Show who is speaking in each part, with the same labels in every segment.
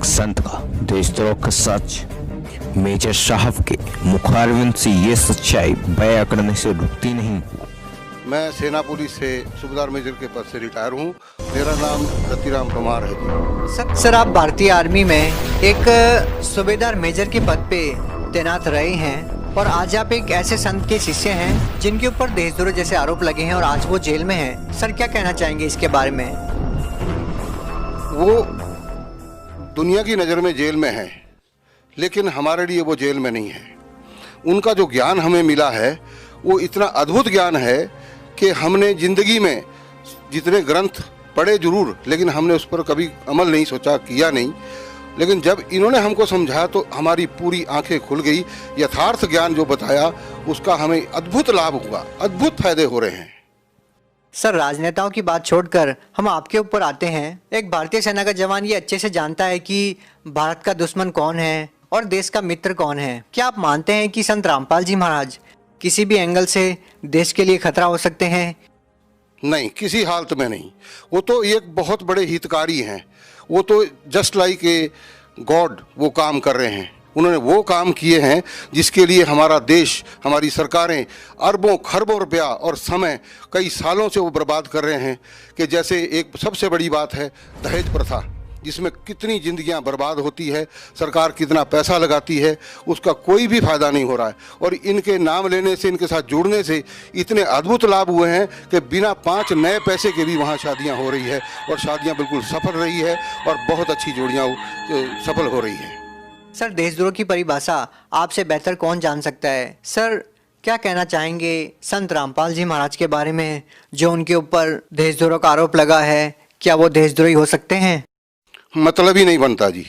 Speaker 1: संत का देशद्रोह का सच। मेजर साहब के मुखारविंद से ये सच्चाई बयां करने से रुकती नहीं।
Speaker 2: मैं सेना पुलिस से सूबेदार मेजर के पद से रिटायर हूँ। मेरा नाम रतिराम परमार है जी।
Speaker 3: सर आप भारतीय आर्मी में एक सूबेदार मेजर के पद पे तैनात रहे हैं और आज आप एक ऐसे संत के शिष्य हैं जिनके ऊपर देशद्रोह जैसे आरोप लगे हैं और आज वो जेल में हैं। सर क्या कहना चाहेंगे इसके बारे में?
Speaker 2: वो दुनिया की नज़र में जेल में है, लेकिन हमारे लिए वो जेल में नहीं है। उनका जो ज्ञान हमें मिला है वो इतना अद्भुत ज्ञान है कि हमने ज़िंदगी में जितने ग्रंथ पढ़े जरूर, लेकिन हमने उस पर कभी अमल नहीं सोचा, किया नहीं। लेकिन जब इन्होंने हमको समझाया तो हमारी पूरी आंखें खुल गई। यथार्थ ज्ञान जो बताया उसका हमें अद्भुत लाभ हुआ, अद्भुत फायदे हो रहे हैं।
Speaker 3: सर राजनेताओं की बात छोड़कर हम आपके ऊपर आते हैं। एक भारतीय सेना का जवान ये अच्छे से जानता है कि भारत का दुश्मन कौन है और देश का मित्र कौन है। क्या आप मानते हैं कि संत रामपाल जी महाराज किसी भी एंगल से देश के लिए खतरा हो सकते हैं?
Speaker 2: नहीं, किसी हालत में नहीं। वो तो एक बहुत बड़े हितकारी हैं। वो तो जस्ट लाइक ए गॉड वो काम कर रहे हैं। उन्होंने वो काम किए हैं जिसके लिए हमारा देश, हमारी सरकारें अरबों खरबों रुपया और समय कई सालों से वो बर्बाद कर रहे हैं। कि जैसे एक सबसे बड़ी बात है दहेज प्रथा, जिसमें कितनी जिंदगियां बर्बाद होती है, सरकार कितना पैसा लगाती है, उसका कोई भी फायदा नहीं हो रहा है। और इनके नाम लेने से, इनके साथ जुड़ने से इतने अद्भुत लाभ हुए हैं कि बिना 5 नए पैसे के भी वहाँ शादियाँ हो रही है और शादियाँ बिल्कुल सफल रही है और बहुत अच्छी जोड़ियाँ सफल हो रही हैं।
Speaker 3: सर देशद्रोह की परिभाषा आपसे बेहतर कौन जान सकता है? सर क्या कहना चाहेंगे संत रामपाल जी महाराज के बारे में जो उनके ऊपर देशद्रोह का आरोप लगा है? क्या वो देशद्रोही हो सकते हैं?
Speaker 2: मतलब ही नहीं बनता जी।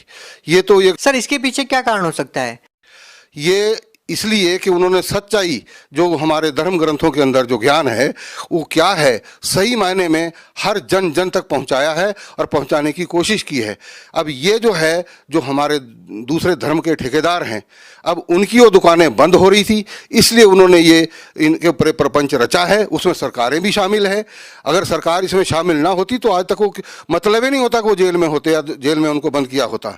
Speaker 2: ये तो ये
Speaker 3: सर इसके पीछे क्या कारण हो सकता है?
Speaker 2: ये इसलिए कि उन्होंने सच्चाई जो हमारे धर्म ग्रंथों के अंदर जो ज्ञान है वो क्या है सही मायने में हर जन जन तक पहुंचाया है और पहुंचाने की कोशिश की है। अब ये जो है जो हमारे दूसरे धर्म के ठेकेदार हैं, अब उनकी वो दुकानें बंद हो रही थी, इसलिए उन्होंने ये इनके ऊपर प्रपंच रचा है। उसमें सरकारें भी शामिल हैं। अगर सरकार इसमें शामिल ना होती तो आज तक वो मतलब ही नहीं होता कि वो जेल में होते या जेल में उनको बंद किया होता।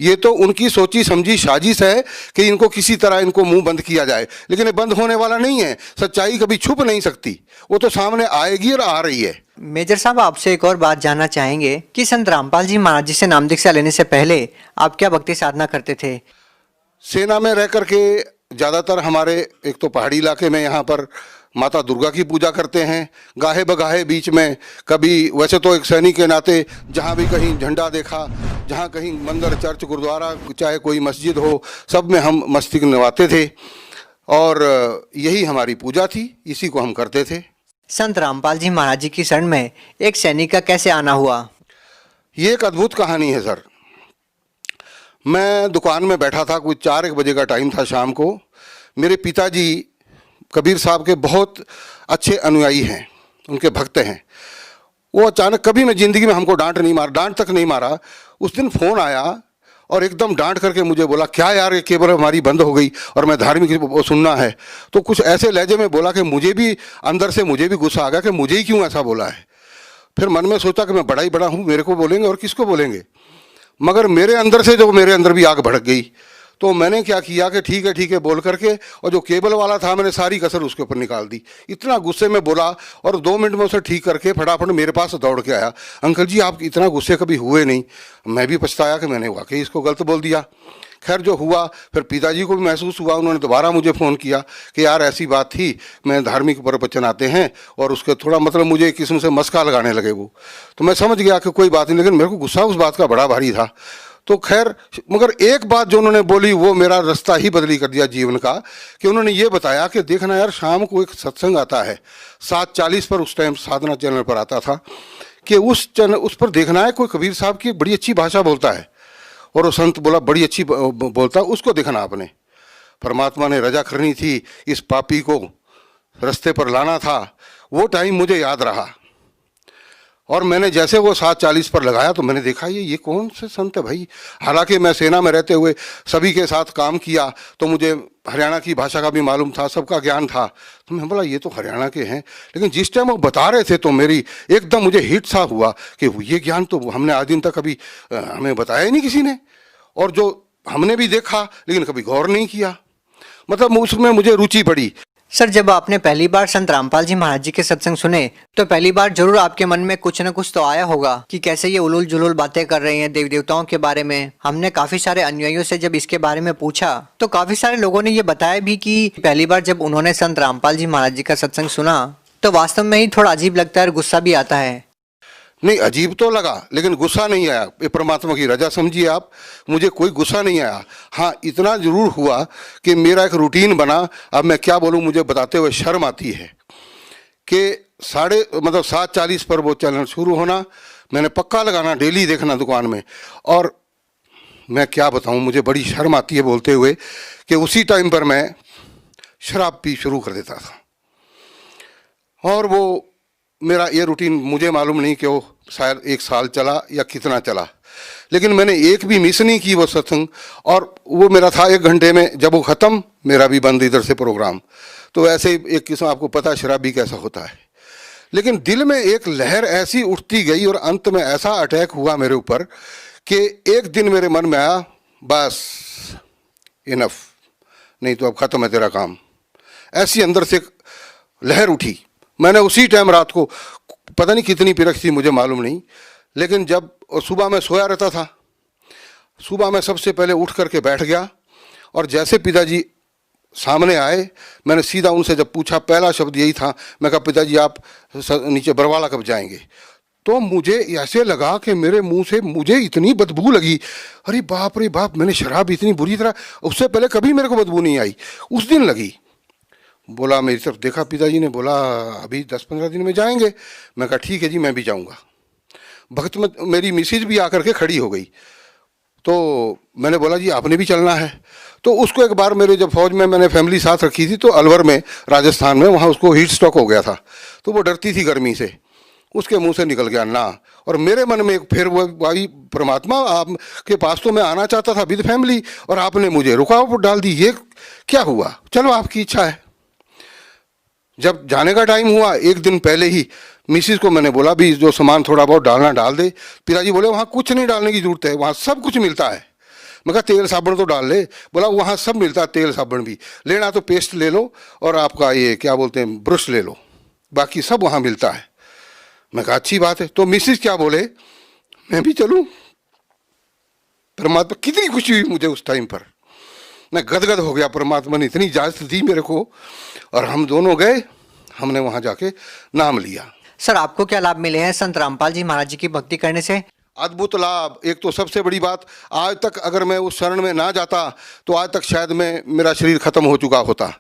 Speaker 2: ये तो उनकी सोची समझी साजिश है कि इनको किसी तरह इनको मुंह बंद किया जाए, लेकिन ये बंद होने वाला नहीं है। सच्चाई कभी छुप नहीं सकती, वो तो सामने आएगी और आ रही है।
Speaker 3: मेजर साहब आपसे एक और बात जानना चाहेंगे कि संत रामपाल जी महाराज जी से नाम दीक्षा लेने से पहले आप क्या भक्ति साधना करते थे?
Speaker 2: सेना में रह करके ज़्यादातर हमारे एक तो पहाड़ी इलाके में यहाँ पर माता दुर्गा की पूजा करते हैं। गाहे बगाहे बीच में कभी, वैसे तो एक सैनिक के नाते जहाँ भी कहीं झंडा देखा, जहाँ कहीं मंदिर चर्च गुरुद्वारा चाहे कोई मस्जिद हो, सब में हम मस्तिष्क नवाते थे और यही हमारी पूजा थी, इसी को हम करते थे।
Speaker 3: संत रामपाल जी महाराज जी की शरण में एक सैनिक का कैसे आना हुआ?
Speaker 2: ये एक अद्भुत कहानी है सर। मैं दुकान में बैठा था, कुछ 4-1 बजे का टाइम था शाम को। मेरे पिताजी कबीर साहब के बहुत अच्छे अनुयायी हैं, उनके भक्त हैं। वो अचानक, कभी मैं ज़िंदगी में हमको डांट तक नहीं मारा। उस दिन फ़ोन आया और एकदम डांट करके मुझे बोला, क्या यार ये केबल हमारी बंद हो गई और मैं धार्मिक वो सुनना है। तो कुछ ऐसे लहजे में बोला कि मुझे भी अंदर से मुझे भी गुस्सा आ गया कि मुझे ही क्यों ऐसा बोला है। फिर मन में सोचा कि मैं बड़ा ही बड़ा हूँ, मेरे को बोलेंगे और किसको बोलेंगे। मगर मेरे अंदर भी आग भड़क गई। तो मैंने क्या किया कि ठीक है बोल करके, और जो केबल वाला था मैंने सारी कसर उसके ऊपर निकाल दी। इतना गुस्से में बोला और 2 मिनट में उसे ठीक करके फटाफट मेरे पास दौड़ के आया। अंकल जी आप इतना गुस्से कभी हुए नहीं। मैं भी पछताया कि मैंने वाकई इसको गलत बोल दिया। खैर जो हुआ, फिर पिताजी को भी महसूस हुआ, उन्होंने दोबारा मुझे फ़ोन किया कि यार ऐसी बात थी, मैं धार्मिक प्रवचन आते हैं और उसके थोड़ा मतलब मुझे एक किस्म से मस्का लगाने लगे वो। तो मैं समझ गया कि कोई बात नहीं, लेकिन मेरे को गुस्सा उस बात का बड़ा भारी था। तो खैर, मगर एक बात जो उन्होंने बोली वो मेरा रास्ता ही बदली कर दिया जीवन का। कि उन्होंने ये बताया कि देखना यार, शाम को एक सत्संग आता है 7:40 पर, उस टाइम साधना चैनल पर आता था, कि उस पर देखना है कोई कबीर साहब की बड़ी अच्छी भाषा बोलता है। और वो संत बोला बड़ी अच्छी बोलता, उसको देखना आपने। परमात्मा ने रजा करनी थी, इस पापी को रास्ते पर लाना था। वो टाइम मुझे याद रहा और मैंने जैसे वो 7:40 पर लगाया तो मैंने देखा ये कौन से संत है भाई। हालांकि मैं सेना में रहते हुए सभी के साथ काम किया तो मुझे हरियाणा की भाषा का भी मालूम था, सबका ज्ञान था। तो मैं बोला ये तो हरियाणा के हैं, लेकिन जिस टाइम वो बता रहे थे तो मेरी एकदम मुझे हिट सा हुआ कि ये ज्ञान तो हमने आज दिन तक कभी हमें बताया ही नहीं किसी ने। और जो हमने भी देखा लेकिन कभी गौर नहीं किया, मतलब उसमें मुझे रुचि पड़ी।
Speaker 3: सर, जब आपने पहली बार संत रामपाल जी महाराज जी के सत्संग सुने तो पहली बार जरूर आपके मन में कुछ न कुछ तो आया होगा कि कैसे ये उलूल जुलूल बातें कर रहे हैं देवी देवताओं के बारे में। हमने काफी सारे अनुयायियों से जब इसके बारे में पूछा तो काफी सारे लोगों ने ये बताया भी कि पहली बार जब उन्होंने संत रामपाल जी महाराज जी का सत्संग सुना तो वास्तव में ही थोड़ा अजीब लगता है और गुस्सा भी आता है।
Speaker 2: नहीं, अजीब तो लगा लेकिन गुस्सा नहीं आया। ये परमात्मा की रजा समझिए आप, मुझे कोई गुस्सा नहीं आया। हाँ, इतना जरूर हुआ कि मेरा एक रूटीन बना। अब मैं क्या बोलूँ, मुझे बताते हुए शर्म आती है कि 7:40 पर वो चैनल शुरू होना, मैंने पक्का लगाना, डेली देखना दुकान में। और मैं क्या बताऊँ, मुझे बड़ी शर्म आती है बोलते हुए कि उसी टाइम पर मैं शराब पी शुरू कर देता था। और वो मेरा ये रूटीन मुझे मालूम नहीं कि वो शायद 1 साल चला या कितना चला, लेकिन मैंने एक भी मिस नहीं की वो सत्संग। और वो मेरा था 1 घंटे में, जब वो ख़त्म मेरा भी बंद इधर से प्रोग्राम। तो ऐसे ही एक किस्म, आपको पता है शराबी कैसा होता है। लेकिन दिल में एक लहर ऐसी उठती गई और अंत में ऐसा अटैक हुआ मेरे ऊपर कि एक दिन मेरे मन में आया, बस इनफ, नहीं तो अब ख़त्म है तेरा काम। ऐसी अंदर से एक लहर उठी। मैंने उसी टाइम रात को, पता नहीं कितनी पिरक थी मुझे मालूम नहीं, लेकिन जब सुबह मैं सोया रहता था, सुबह मैं सबसे पहले उठ करके बैठ गया और जैसे पिताजी सामने आए, मैंने सीधा उनसे जब पूछा, पहला शब्द यही था, मैं कहा पिताजी आप नीचे बरवाला कब जाएंगे। तो मुझे ऐसे लगा कि मेरे मुंह से मुझे इतनी बदबू लगी, अरे बाप रे बाप, मैंने शराब इतनी बुरी तरह, उससे पहले कभी मेरे को बदबू नहीं आई, उस दिन लगी। बोला, मेरी तरफ देखा, पिताजी ने बोला अभी 10-15 दिन में जाएंगे। मैं कहा ठीक है जी, मैं भी जाऊंगा। भक्त में मेरी मिसेज भी आकर के खड़ी हो गई, तो मैंने बोला जी आपने भी चलना है। तो उसको एक बार मेरे जब फौज में मैंने फैमिली साथ रखी थी, तो अलवर में राजस्थान में, वहाँ उसको हीट स्ट्रोक हो गया था, तो वो डरती थी गर्मी से, उसके मुंह से निकल गया ना। और मेरे मन में फिर वो भाई परमात्मा, आपके पास तो मैं आना चाहता था विद फैमिली और आपने मुझे रुकावट डाल दी, ये क्या हुआ। चलो आपकी इच्छा है। जब जाने का टाइम हुआ, 1 दिन पहले ही मिसिस को मैंने बोला भी जो सामान थोड़ा बहुत डालना डाल दे। पिताजी बोले वहाँ कुछ नहीं डालने की जरूरत है, वहाँ सब कुछ मिलता है। मैं कहा तेल साबुन तो डाल ले। बोला वहाँ सब मिलता है, तेल साबुन भी, लेना तो पेस्ट ले लो और आपका ये क्या बोलते हैं ब्रश ले लो, बाकी सब वहाँ मिलता है। मैं कहा अच्छी बात है। तो मिसिस क्या बोले, मैं भी चलूँ। परमात्मा, कितनी खुशी हुई मुझे उस टाइम पर, मैं गदगद हो गया। परमात्मा ने इतनी इजाज़त दी मेरे को और हम दोनों गए, हमने वहाँ जाके नाम लिया।
Speaker 3: सर, आपको क्या लाभ मिले हैं संत रामपाल जी महाराज जी की भक्ति करने से?
Speaker 2: अद्भुत लाभ। एक तो सबसे बड़ी बात, आज तक अगर मैं उस शरण में ना जाता तो आज तक शायद मेरा शरीर खत्म हो चुका होता।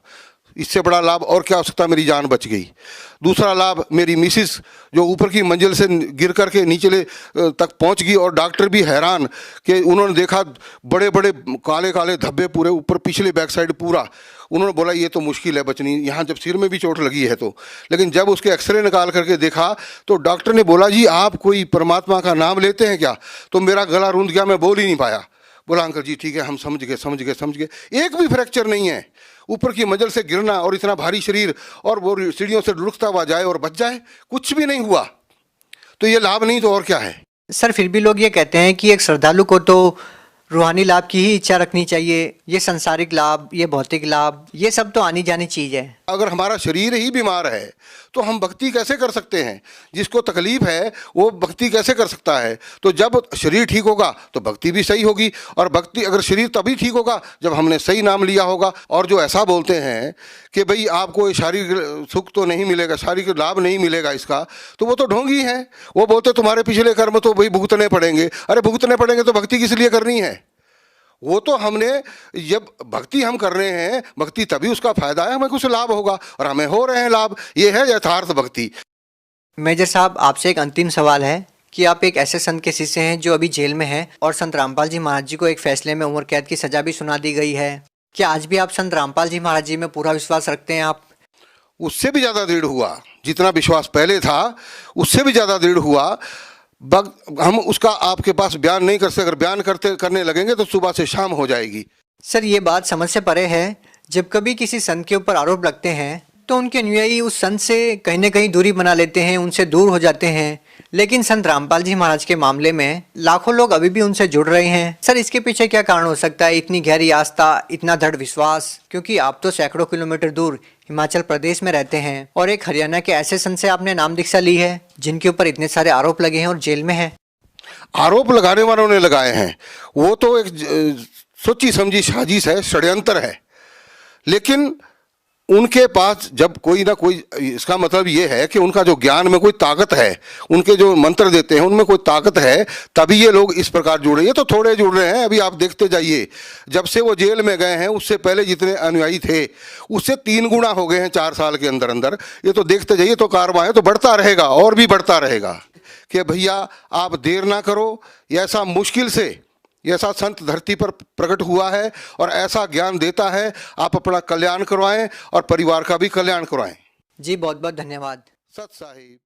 Speaker 2: इससे बड़ा लाभ और क्या हो सकता, मेरी जान बच गई। दूसरा लाभ, मेरी मिसिस जो ऊपर की मंजिल से गिर करके नीचे तक पहुंच गई और डॉक्टर भी हैरान कि उन्होंने देखा बड़े बड़े काले काले धब्बे पूरे ऊपर, पिछले बैक साइड पूरा। उन्होंने बोला ये तो मुश्किल है बचनी, यहाँ जब सिर में भी चोट लगी है तो। लेकिन जब उसके एक्सरे निकाल करके देखा तो डॉक्टर ने बोला जी आप कोई परमात्मा का नाम लेते हैं क्या। तो मेरा गला रूंध गया, मैं बोल ही नहीं पाया। बोला अंकल जी ठीक है, हम समझ गए। एक भी फ्रैक्चर नहीं है। ऊपर की मंजिल से गिरना और इतना भारी शरीर और वो सीढ़ियों से लुढ़कता हुआ जाए और बच जाए, कुछ भी नहीं हुआ। तो ये लाभ नहीं तो और क्या है।
Speaker 3: सर, फिर भी लोग ये कहते हैं कि एक श्रद्धालु को तो रूहानी लाभ की ही इच्छा रखनी चाहिए। ये संसारिक लाभ, ये भौतिक लाभ, ये सब तो आनी जानी चीज है।
Speaker 2: अगर हमारा शरीर ही बीमार है तो हम भक्ति कैसे कर सकते हैं। जिसको तकलीफ है वो भक्ति कैसे कर सकता है। तो जब शरीर ठीक होगा तो भक्ति भी सही होगी, और भक्ति अगर शरीर तभी ठीक होगा जब हमने सही नाम लिया होगा। और जो ऐसा बोलते हैं कि भाई आपको शारीरिक सुख तो नहीं मिलेगा, शारीरिक लाभ नहीं मिलेगा इसका, तो वो तो ढोंगी हैं। वो बोलते तुम्हारे पिछले कर्म तो भाई भुगतने पड़ेंगे। अरे भुगतने पड़ेंगे तो भक्ति किस लिए करनी है। वो तो हमने, जब भक्ति हम कर रहे हैं, भक्ति तभी उसका फायदा है, हमें कुछ लाभ होगा और हमें हो रहे हैं लाभ। ये है यथार्थ भक्ति।
Speaker 3: मेजर साहब, आपसे एक अंतिम सवाल है कि आप एक ऐसे संत के शिष्य हैं जो अभी जेल में है और संत रामपाल जी महाराज जी को एक फैसले में उम्र कैद की सजा भी सुना दी गई है। क्या आज भी आप संत रामपाल जी महाराज जी में पूरा विश्वास रखते हैं आप?
Speaker 2: उससे भी ज़्यादा दृढ़ हुआ। जितना विश्वास पहले था उससे भी ज़्यादा दृढ़ हुआ। हम उसका आपके पास बयान नहीं कर सकते। अगर बयान करने लगेंगे तो सुबह से शाम हो जाएगी।
Speaker 3: सर, ये बात समझ से परे है। जब कभी किसी संत के ऊपर आरोप लगते हैं तो उनके अनुयायी उस संत से कहीं ना कहीं दूरी बना लेते हैं, उनसे दूर हो जाते हैं। लेकिन संत रामपाल जी महाराज के मामले में लाखों लोग अभी भी उनसे जुड़ रहे हैं। सर, इसके पीछे क्या कारण हो सकता है? इतनी गहरी आस्था, इतना दृढ़ विश्वास? क्योंकि आप तो सैकड़ों किलोमीटर दूर हिमाचल प्रदेश में रहते हैं और एक हरियाणा के ऐसे संत से आपने नाम दीक्षा ली है जिनके ऊपर इतने सारे आरोप लगे हैं और जेल में है।
Speaker 2: आरोप लगाने वालों ने लगाए हैं, वो तो एक सोची समझी साजिश है, षड्यंत्र है। लेकिन उनके पास जब कोई ना कोई, इसका मतलब ये है कि उनका जो ज्ञान में कोई ताकत है, उनके जो मंत्र देते हैं उनमें कोई ताकत है, तभी ये लोग इस प्रकार जुड़ रहे हैं। ये तो थोड़े जुड़ रहे हैं, अभी आप देखते जाइए, जब से वो जेल में गए हैं उससे पहले जितने अनुयायी थे उससे 3 गुना हो गए हैं 4 साल के अंदर अंदर। ये तो देखते जाइए, तो कारवां है, तो बढ़ता रहेगा और भी बढ़ता रहेगा। कि भैया आप देर ना करो, ऐसा मुश्किल से ऐसा संत धरती पर प्रकट हुआ है और ऐसा ज्ञान देता है, आप अपना कल्याण करवाएं और परिवार का भी कल्याण करवाएं।
Speaker 3: जी बहुत बहुत धन्यवाद।
Speaker 2: सत साहिब।